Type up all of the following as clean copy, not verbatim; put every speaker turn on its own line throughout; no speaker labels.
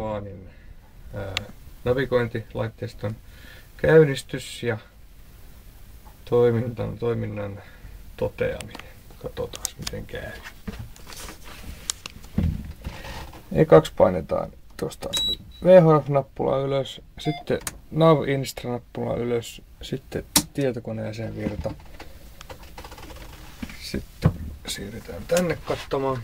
Savanin navigointilaitteiston käynnistys ja toiminnan toteaminen. Katsotaan miten käy. Ekaksi painetaan tuosta VHF-nappulaa ylös, sitten Nav Instra-nappulaa ylös, sitten tietokoneeseen virta. Sitten siirrytään tänne katsomaan.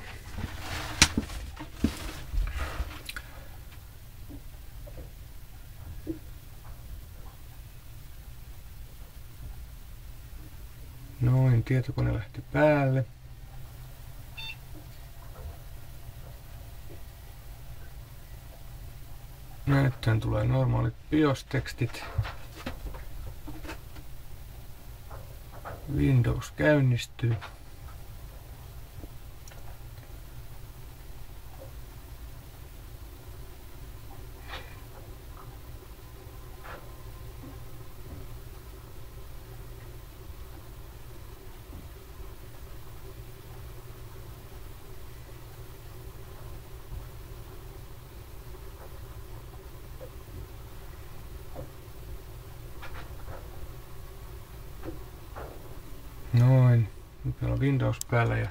Noin, tietokone lähti päälle. Näyttöön tulee normaalit BIOS-tekstit. Windows käynnistyy. Noin, nyt meillä on Windows päällä ja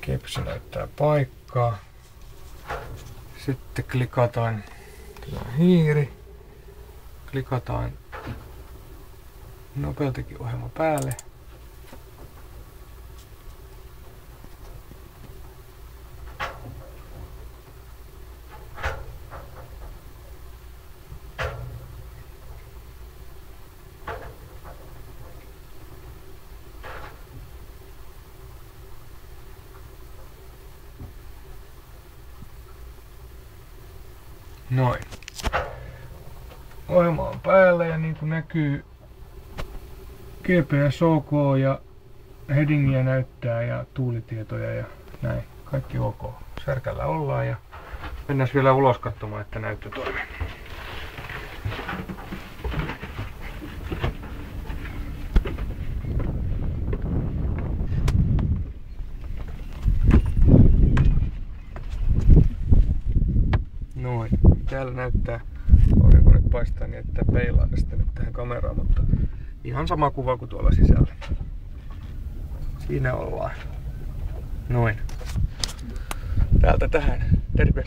kepsi näyttää paikkaa. Sitten klikataan hiiri, klikataan nopealtakiohjelma päälle. Noin. Ohjelma on päällä ja niin kuin näkyy GPS OK ja headingiä näyttää ja tuulitietoja ja näin. Kaikki OK. Särkällä ollaan ja mennään vielä ulos katsomaan, että näyttö toimii. Noin. Täällä näyttää, aurinko nyt paistaa niin, että peilaa sitten nyt tähän kameraan, mutta ihan sama kuva kuin tuolla sisällä. Siinä ollaan. Noin. Täältä tähän. Terve!